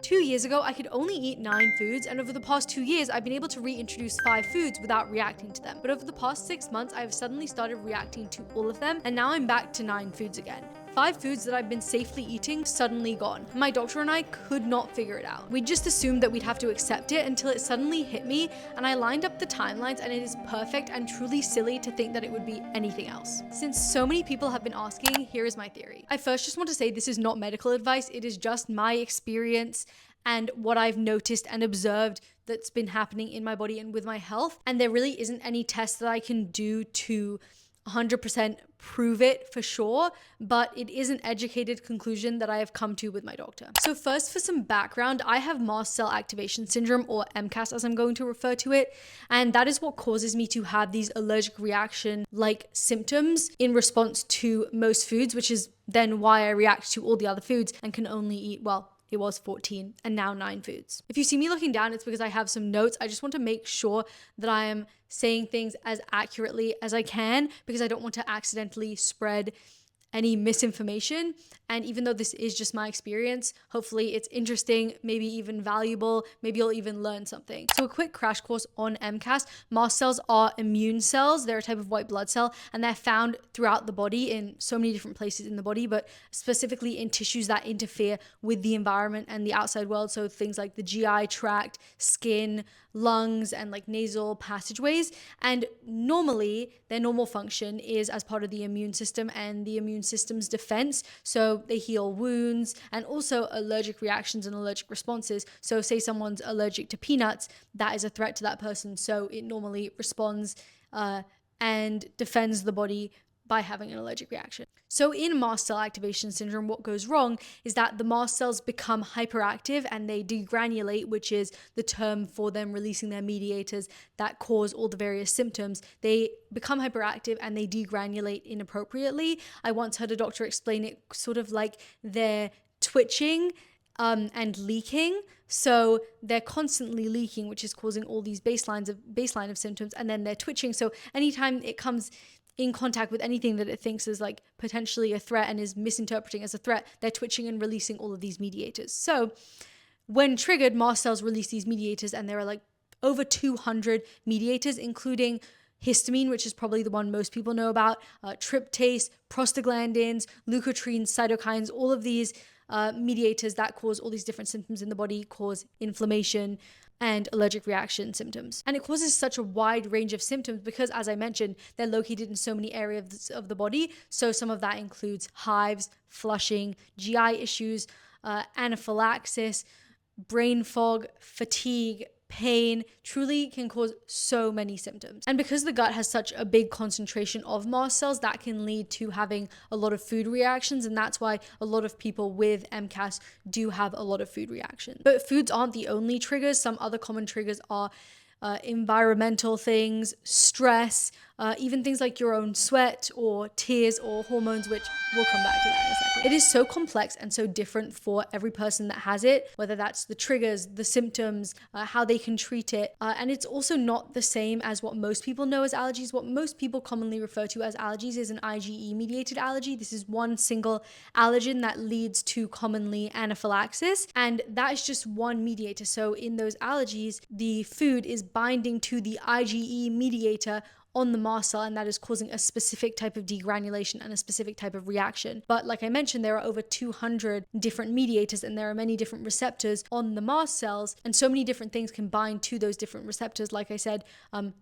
2 years ago, I could only eat 9 foods, and over the past 2 years, I've been able to reintroduce 5 foods without reacting to them. But over the past 6 months, I've suddenly started reacting to all of them, and now I'm back to 9 foods again. 5 foods that I've been safely eating suddenly gone. My doctor and I could not figure it out. We just assumed that we'd have to accept it until it suddenly hit me, and I lined up the timelines, and it is perfect and truly silly to think that it would be anything else. Since so many people have been asking, here is my theory. I first just want to say this is not medical advice, it is just my experience and what I've noticed and observed that's been happening in my body and with my health. And there really isn't any test that I can do to 100% prove it for sure, but it is an educated conclusion that I have come to with my doctor. So first, for some background, I have mast cell activation syndrome, or MCAS as I'm going to refer to it, and that is what causes me to have these allergic reaction-like symptoms in response to most foods, which is then why I react to all the other foods and can only eat, well, it was 14 and now 9 foods. If you see me looking down, it's because I have some notes. I just want to make sure that I am saying things as accurately as I can because I don't want to accidentally spread any misinformation. And even though this is just my experience, hopefully it's interesting, maybe even valuable, maybe you'll even learn something. So a quick crash course on MCAS. Mast cells are immune cells. They're a type of white blood cell, and they're found throughout the body in so many different places in the body, but specifically in tissues that interfere with the environment and the outside world. So things like the GI tract, skin, lungs, and like nasal passageways. And normally their normal function is as part of the immune system and the immune system's defense. So they heal wounds and also allergic reactions and allergic responses. So say someone's allergic to peanuts, that is a threat to that person. So it normally responds and defends the body by having an allergic reaction. So in mast cell activation syndrome, what goes wrong is that the mast cells become hyperactive and they degranulate, which is the term for them releasing their mediators that cause all the various symptoms. They become hyperactive and they degranulate inappropriately. I once heard a doctor explain it sort of like they're twitching and leaking. So they're constantly leaking, which is causing all these baseline of symptoms, and then they're twitching. So anytime it comes in contact with anything that it thinks is like potentially a threat and is misinterpreting as a threat, they're twitching and releasing all of these mediators. So when triggered, mast cells release these mediators, and there are like over 200 mediators, including histamine, which is probably the one most people know about, tryptase, prostaglandins, leukotrienes, cytokines, all of these mediators that cause all these different symptoms in the body, cause inflammation and allergic reaction symptoms. And it causes such a wide range of symptoms because, as I mentioned, they're located in so many areas of the body. So some of that includes hives, flushing, GI issues, anaphylaxis, brain fog, fatigue, pain, truly can cause so many symptoms. And because the gut has such a big concentration of mast cells, that can lead to having a lot of food reactions, and that's why a lot of people with MCAS do have a lot of food reactions. But foods aren't the only triggers. Some other common triggers are environmental things, stress, even things like your own sweat or tears or hormones, which we'll come back to that in a second. It is so complex and so different for every person that has it, whether that's the triggers, the symptoms, how they can treat it. And it's also not the same as what most people know as allergies. What most people commonly refer to as allergies is an IgE-mediated allergy. This is one single allergen that leads to commonly anaphylaxis, and that is just one mediator. So in those allergies, the food is binding to the IgE mediator on the mast cell, and that is causing a specific type of degranulation and a specific type of reaction. But like I mentioned, there are over 200 different mediators, and there are many different receptors on the mast cells, and so many different things can bind to those different receptors. Like I said,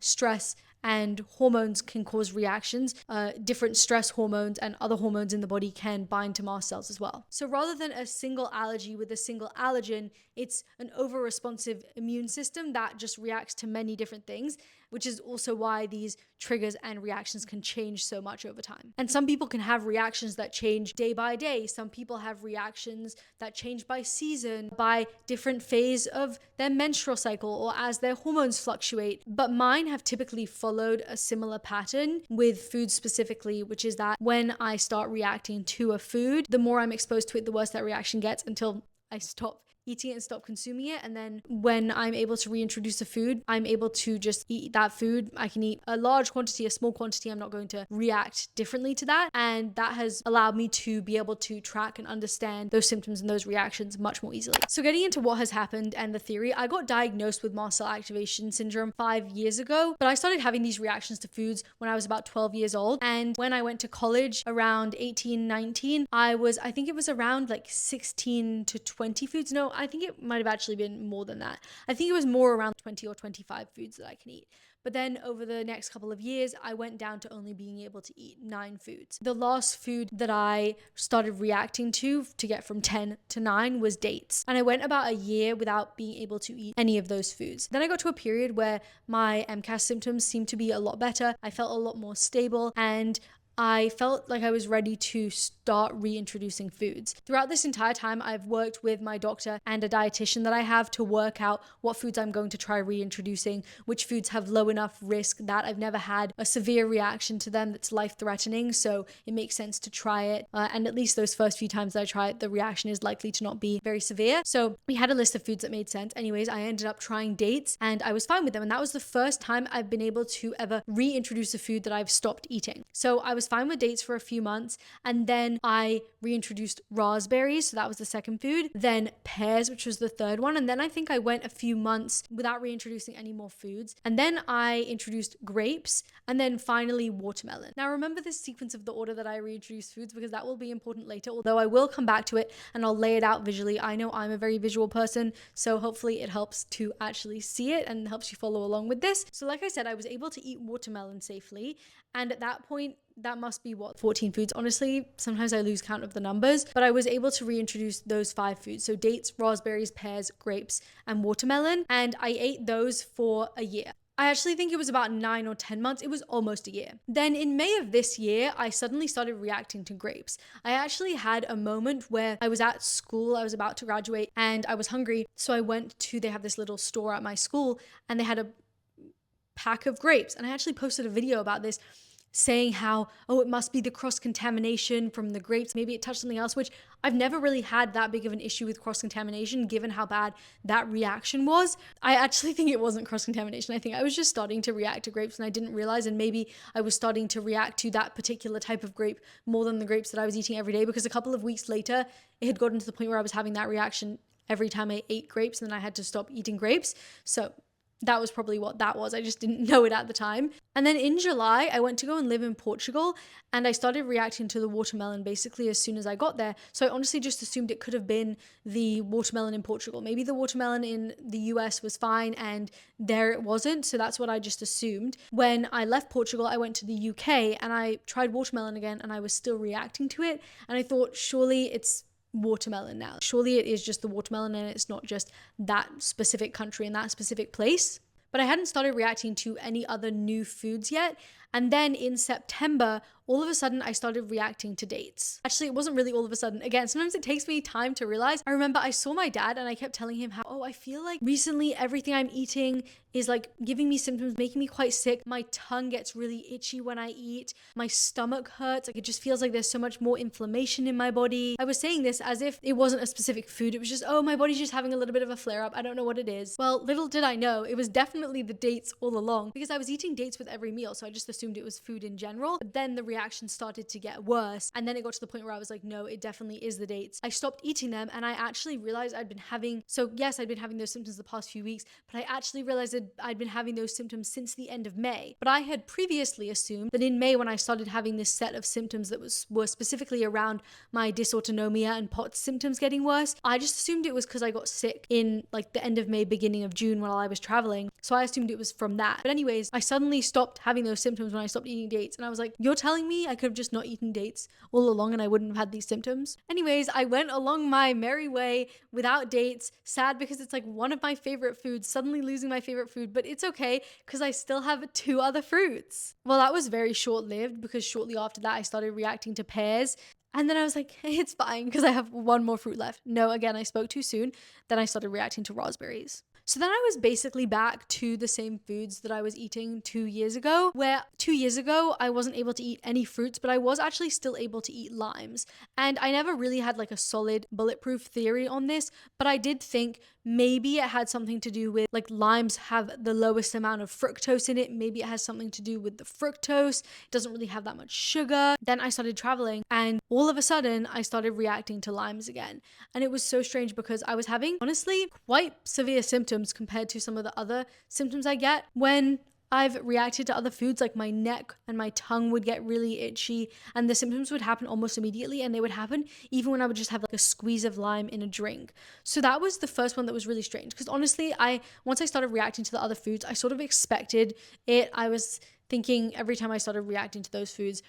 stress and hormones can cause reactions. Different stress hormones and other hormones in the body can bind to mast cells as well. So rather than a single allergy with a single allergen, it's an over-responsive immune system that just reacts to many different things, which is also why these triggers and reactions can change so much over time. And some people can have reactions that change day by day. Some people have reactions that change by season, by different phase of their menstrual cycle, or as their hormones fluctuate. But mine have typically followed a similar pattern with food specifically, which is that when I start reacting to a food, the more I'm exposed to it, the worse that reaction gets until I stop eating it and stop consuming it. And then when I'm able to reintroduce a food, I'm able to just eat that food. I can eat a large quantity, a small quantity. I'm not going to react differently to that. And that has allowed me to be able to track and understand those symptoms and those reactions much more easily. So getting into what has happened and the theory, I got diagnosed with mast cell activation syndrome 5 years ago, but I started having these reactions to foods when I was about 12 years old. And when I went to college around 18, 19, I think it was around like 16 to 20 foods. No, I think it might have actually been more than that. I think it was more around 20 or 25 foods that I can eat. But then over the next couple of years, I went down to only being able to eat 9 foods. The last food that I started reacting to get from 10 to 9 was dates. And I went about a year without being able to eat any of those foods. Then I got to a period where my MCAS symptoms seemed to be a lot better. I felt a lot more stable, and I felt like I was ready to start reintroducing foods. Throughout this entire time, I've worked with my doctor and a dietitian that I have to work out what foods I'm going to try reintroducing, which foods have low enough risk that I've never had a severe reaction to them that's life-threatening, so it makes sense to try it. And at least those first few times that I try it, the reaction is likely to not be very severe. So we had a list of foods that made sense. Anyways, I ended up trying dates and I was fine with them. And that was the first time I've been able to ever reintroduce a food that I've stopped eating. So I was fine with dates for a few months, and then I reintroduced raspberries, so that was the second food, then pears, which was the third one, and then I think I went a few months without reintroducing any more foods, and then I introduced grapes, and then finally watermelon. Now remember this sequence of the order that I reintroduced foods, because that will be important later, although I will come back to it and I'll lay it out visually. I know I'm a very visual person, so hopefully it helps to actually see it and helps you follow along with this. So like I said, I was able to eat watermelon safely, and at that point, that must be 14 foods. Honestly, sometimes I lose count of the numbers, but I was able to reintroduce those 5 foods. So dates, raspberries, pears, grapes, and watermelon. And I ate those for a year. I actually think it was about 9 or 10 months. It was almost a year. Then in May of this year, I suddenly started reacting to grapes. I actually had a moment where I was at school, I was about to graduate, and I was hungry. So I went to, they have this little store at my school, and they had a pack of grapes. And I actually posted a video about this, saying how, oh, it must be the cross-contamination from the grapes. Maybe it touched something else, which I've never really had that big of an issue with cross-contamination, given how bad that reaction was. I actually think it wasn't cross-contamination. I think I was just starting to react to grapes and I didn't realize, and maybe I was starting to react to that particular type of grape more than the grapes that I was eating every day, because a couple of weeks later, it had gotten to the point where I was having that reaction every time I ate grapes, and then I had to stop eating grapes. So that was probably what that was. I just didn't know it at the time. And then in July, I went to go and live in Portugal, and I started reacting to the watermelon basically as soon as I got there. So I honestly just assumed it could have been the watermelon in Portugal. Maybe the watermelon in the US was fine and there it wasn't. So that's what I just assumed. When I left Portugal, I went to the UK and I tried watermelon again, and I was still reacting to it. And I thought, surely it's watermelon now. Surely it is just the watermelon and it's not just that specific country and that specific place. But I hadn't started reacting to any other new foods yet. And then in September, all of a sudden I started reacting to dates. Actually, it wasn't really all of a sudden. Again, sometimes it takes me time to realize. I remember I saw my dad and I kept telling him how, oh, I feel like recently everything I'm eating is like giving me symptoms, making me quite sick. My tongue gets really itchy when I eat. My stomach hurts. Like it just feels like there's so much more inflammation in my body. I was saying this as if it wasn't a specific food. It was just, oh, my body's just having a little bit of a flare up. I don't know what it is. Well, little did I know, it was definitely the dates all along, because I was eating dates with every meal. So I just assumed it was food in general. But then the reaction started to get worse. And then it got to the point where I was like, no, it definitely is the dates. I stopped eating them and I actually realized I'd been having, so yes, I'd been having those symptoms the past few weeks, but I actually realized that I'd been having those symptoms since the end of May. But I had previously assumed that in May, when I started having this set of symptoms that were specifically around my dysautonomia and POTS symptoms getting worse, I just assumed it was because I got sick in like the end of May, beginning of June while I was traveling. So I assumed it was from that. But anyways, I suddenly stopped having those symptoms when I stopped eating dates. And I was like, you're telling me I could have just not eaten dates all along and I wouldn't have had these symptoms? Anyways, I went along my merry way without dates, sad because it's like one of my favorite foods, suddenly losing my favorite food, but it's okay because I still have 2 other fruits. Well, that was very short-lived because shortly after that, I started reacting to pears. And then I was like, hey, it's fine because I have 1 more fruit left. No, again, I spoke too soon. Then I started reacting to raspberries. So then I was basically back to the same foods that I was eating 2 years ago, where 2 years ago I wasn't able to eat any fruits, but I was actually still able to eat limes. And I never really had like a solid bulletproof theory on this, but I did think maybe it had something to do with like limes have the lowest amount of fructose in it. Maybe it has something to do with the fructose. It doesn't really have that much sugar. Then I started traveling and all of a sudden I started reacting to limes again. And it was so strange because I was having honestly quite severe symptoms compared to some of the other symptoms I get when I've reacted to other foods. Like my neck and my tongue would get really itchy and the symptoms would happen almost immediately, and they would happen even when I would just have like a squeeze of lime in a drink. So that was the first one that was really strange, because honestly, once I started reacting to the other foods, I sort of expected it. I was thinking every time I started reacting to those foods,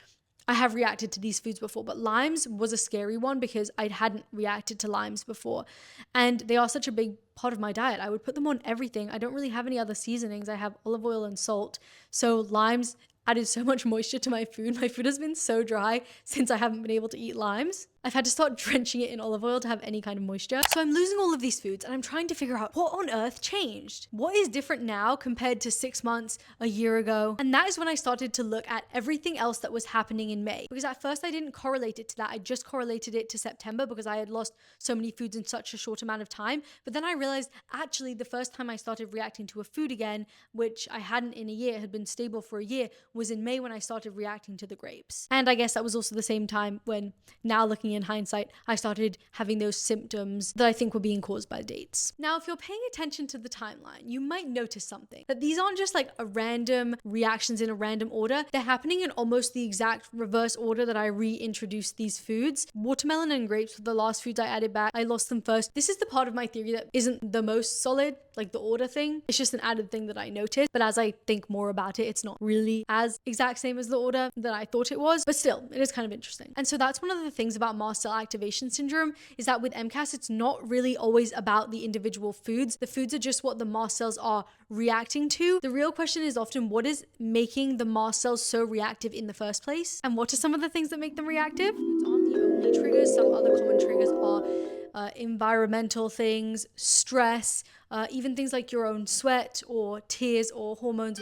I have reacted to these foods before, but limes was a scary one because I hadn't reacted to limes before. And they are such a big part of my diet. I would put them on everything. I don't really have any other seasonings. I have olive oil and salt. So limes added so much moisture to my food. My food has been so dry since I haven't been able to eat limes. I've had to start drenching it in olive oil to have any kind of moisture. So I'm losing all of these foods and I'm trying to figure out what on earth changed. What is different now compared to 6 months, a year ago? And that is when I started to look at everything else that was happening in May. Because at first I didn't correlate it to that. I just correlated it to September because I had lost so many foods in such a short amount of time. But then I realized actually the first time I started reacting to a food again, which I hadn't in a year, had been stable for a year, was in May when I started reacting to the grapes. And I guess that was also the same time when, now looking in hindsight, I started having those symptoms that I think were being caused by dates. Now, if you're paying attention to the timeline, you might notice something, that these aren't just like a random reactions in a random order. They're happening in almost the exact reverse order that I reintroduced these foods. Watermelon and grapes were the last foods I added back. I lost them first. This is the part of my theory that isn't the most solid, like the order thing. It's just an added thing that I noticed. But as I think more about it, it's not really as exact same as the order that I thought it was. But still, it is kind of interesting. And so that's one of the things about mast cell activation syndrome, is that with MCAS, it's not really always about the individual foods. The foods are just what the mast cells are reacting to. The real question is often what is making the mast cells so reactive in the first place? And what are some of the things that make them reactive? Foods aren't the only triggers. Some other common triggers are environmental things, stress, even things like your own sweat or tears or hormones.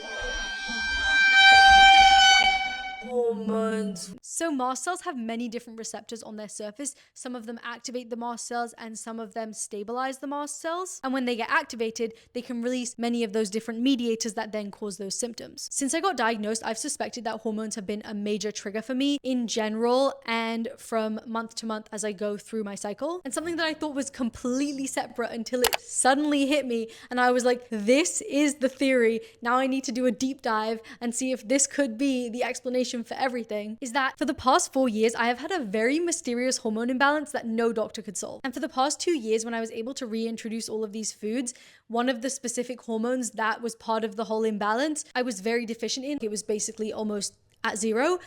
So mast cells have many different receptors on their surface. Some of them activate the mast cells and some of them stabilize the mast cells. And when they get activated, they can release many of those different mediators that then cause those symptoms. Since I got diagnosed, I've suspected that hormones have been a major trigger for me in general and from month to month as I go through my cycle. And something that I thought was completely separate until it suddenly hit me. And I was like, this is the theory. Now I need to do a deep dive and see if this could be the explanation for everything, is that for the past 4 years, I have had a very mysterious hormone imbalance that no doctor could solve. And for the past 2 years, when I was able to reintroduce all of these foods, one of the specific hormones that was part of the whole imbalance, I was very deficient in. It was basically almost at zero,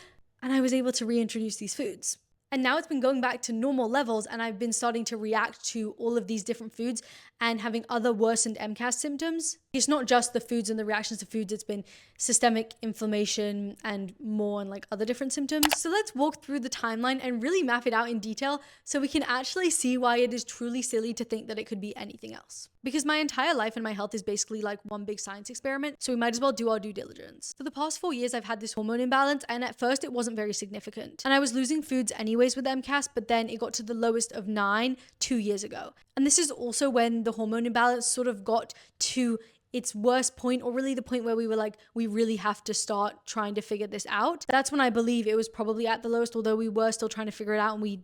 and I was able to reintroduce these foods. And now it's been going back to normal levels, and I've been starting to react to all of these different foods and having other worsened MCAS symptoms. It's not just the foods and the reactions to foods, it's been systemic inflammation and more and like other different symptoms. So let's walk through the timeline and really map it out in detail so we can actually see why it is truly silly to think that it could be anything else. Because my entire life and my health is basically like one big science experiment, so we might as well do our due diligence. For the past 4 years, I've had this hormone imbalance, and at first it wasn't very significant. And I was losing foods anyways with MCAS, but then it got to the lowest of 9 2 years ago. And this is also when the hormone imbalance sort of got to its worst point, or really the point where we were like, we really have to start trying to figure this out. That's when I believe it was probably at the lowest, although we were still trying to figure it out and we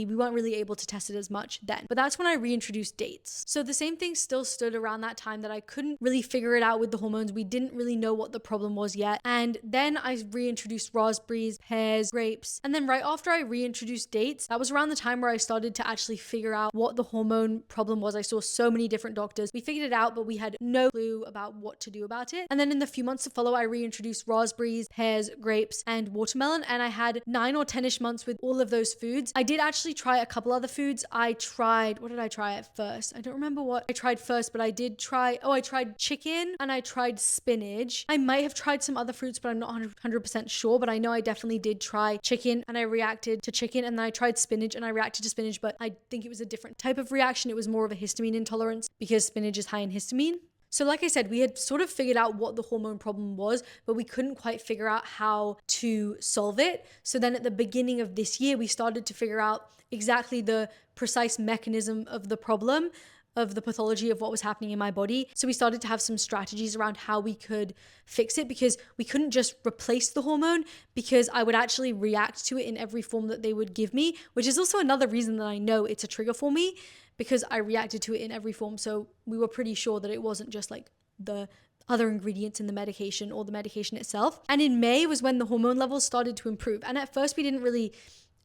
weren't really able to test it as much then. But that's when I reintroduced dates. So the same thing still stood around that time, that I couldn't really figure it out with the hormones. We didn't really know what the problem was yet. And then I reintroduced raspberries, pears, grapes. And then right after I reintroduced dates, that was around the time where I started to actually figure out what the hormone problem was. I saw so many different doctors. We figured it out, but we had no clue about what to do about it. And then in the few months to follow, I reintroduced raspberries, pears, grapes, and watermelon. And I had 9 or 10-ish months with all of those foods. I did actually try a couple other foods. What did I try at first? I don't remember what I tried first, but I tried chicken and I tried spinach. I might have tried some other fruits, but I'm not 100% sure. But I know I definitely did try chicken and I reacted to chicken, and then I tried spinach and I reacted to spinach, but I think it was a different type of reaction. It was more of a histamine intolerance because spinach is high in histamine. So like I said, we had sort of figured out what the hormone problem was, but we couldn't quite figure out how to solve it. So then at the beginning of this year, we started to figure out exactly the precise mechanism of the problem, of the pathology of what was happening in my body. So we started to have some strategies around how we could fix it, because we couldn't just replace the hormone, because I would actually react to it in every form that they would give me, which is also another reason that I know it's a trigger for me, because I reacted to it in every form. So we were pretty sure that it wasn't just like the other ingredients in the medication or the medication itself. And in May was when the hormone levels started to improve. And at first we didn't really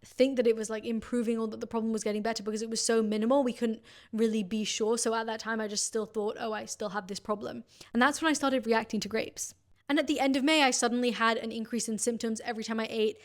think that it was like improving or that the problem was getting better, because it was so minimal. We couldn't really be sure. So at that time, I just still thought, oh, I still have this problem. And that's when I started reacting to grapes. And at the end of May, I suddenly had an increase in symptoms every time I ate.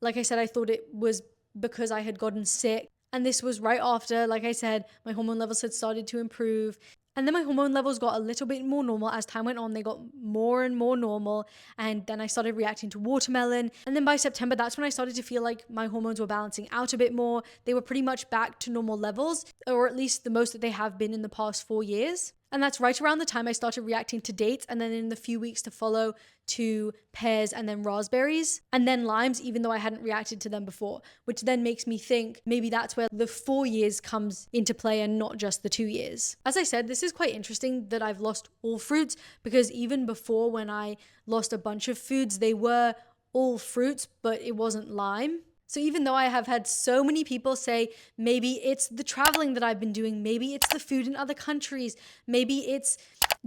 Like I said, I thought it was because I had gotten sick. And this was right after, like I said, my hormone levels had started to improve. And then my hormone levels got a little bit more normal as time went on. They got more and more normal. And then I started reacting to watermelon. And then by September, that's when I started to feel like my hormones were balancing out a bit more. They were pretty much back to normal levels, or at least the most that they have been in the past 4 years. And that's right around the time I started reacting to dates, and then in the few weeks to follow to pears and then raspberries and then limes, even though I hadn't reacted to them before, which then makes me think maybe that's where the 4 years comes into play and not just the 2 years. As I said, this is quite interesting that I've lost all fruits, because even before, when I lost a bunch of foods, they were all fruits, but it wasn't lime. So even though I have had so many people say, maybe it's the traveling that I've been doing, maybe it's the food in other countries, maybe it's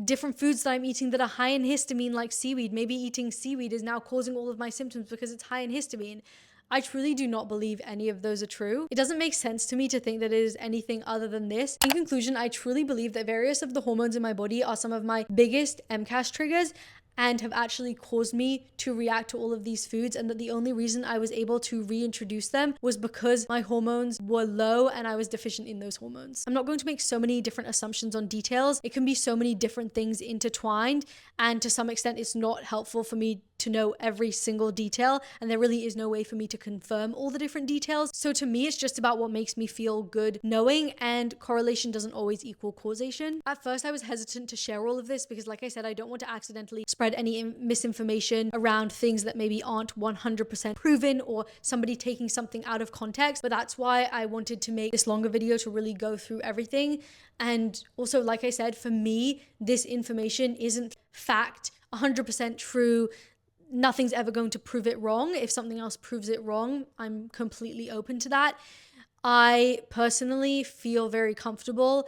different foods that I'm eating that are high in histamine, like seaweed, maybe eating seaweed is now causing all of my symptoms because it's high in histamine. I truly do not believe any of those are true. It doesn't make sense to me to think that it is anything other than this. In conclusion, I truly believe that various of the hormones in my body are some of my biggest MCAS triggers, and have actually caused me to react to all of these foods, and that the only reason I was able to reintroduce them was because my hormones were low and I was deficient in those hormones. I'm not going to make so many different assumptions on details. It can be so many different things intertwined, and to some extent it's not helpful for me to know every single detail, and there really is no way for me to confirm all the different details. So to me, it's just about what makes me feel good knowing, and correlation doesn't always equal causation. At first, I was hesitant to share all of this because, like I said, I don't want to accidentally spread any misinformation around things that maybe aren't 100% proven, or somebody taking something out of context. But that's why I wanted to make this longer video, to really go through everything. And also, like I said, for me, this information isn't fact, 100% true. Nothing's ever going to prove it wrong. If something else proves it wrong, I'm completely open to that. I personally feel very comfortable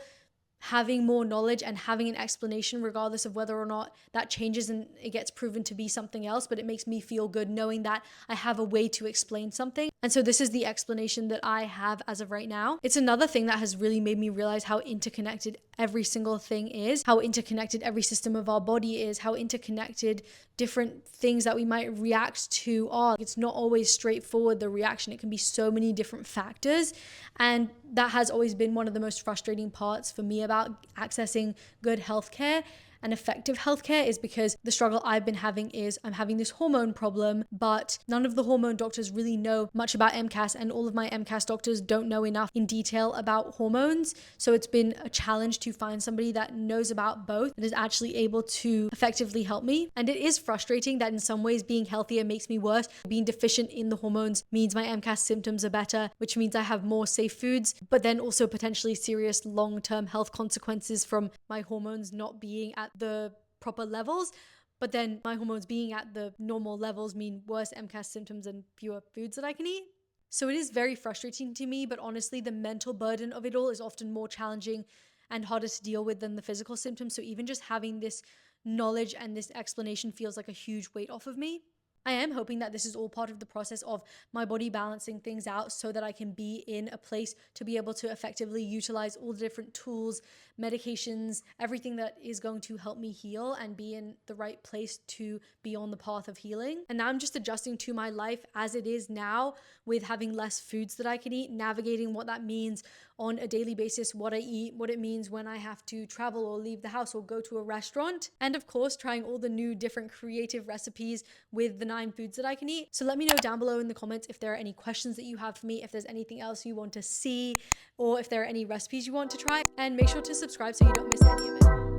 having more knowledge and having an explanation, regardless of whether or not that changes and it gets proven to be something else. But it makes me feel good knowing that I have a way to explain something. And so this is the explanation that I have as of right now. It's another thing that has really made me realize how interconnected every single thing is, how interconnected every system of our body is, how interconnected different things that we might react to are. It's not always straightforward, the reaction. It can be so many different factors. And that has always been one of the most frustrating parts for me about accessing good healthcare and effective healthcare, is because the struggle I've been having is I'm having this hormone problem, but none of the hormone doctors really know much about MCAS, and all of my MCAS doctors don't know enough in detail about hormones. So it's been a challenge to find somebody that knows about both, that is actually able to effectively help me. And it is frustrating that in some ways being healthier makes me worse. Being deficient in the hormones means my MCAS symptoms are better, which means I have more safe foods, but then also potentially serious long-term health consequences from my hormones not being at the proper levels. But then my hormones being at the normal levels mean worse MCAS symptoms and fewer foods that I can eat. So it is very frustrating to me, but honestly, the mental burden of it all is often more challenging and harder to deal with than the physical symptoms. So even just having this knowledge and this explanation feels like a huge weight off of me. I am hoping that this is all part of the process of my body balancing things out so that I can be in a place to be able to effectively utilize all the different tools, medications, everything that is going to help me heal and be in the right place to be on the path of healing. And now I'm just adjusting to my life as it is now, with having less foods that I can eat, navigating what that means on a daily basis, what I eat, what it means when I have to travel or leave the house or go to a restaurant, and of course trying all the new different creative recipes with the 9 foods that I can eat. So let me know down below in the comments if there are any questions that you have for me, if there's anything else you want to see, or if there are any recipes you want to try, and make sure to subscribe so you don't miss any of it.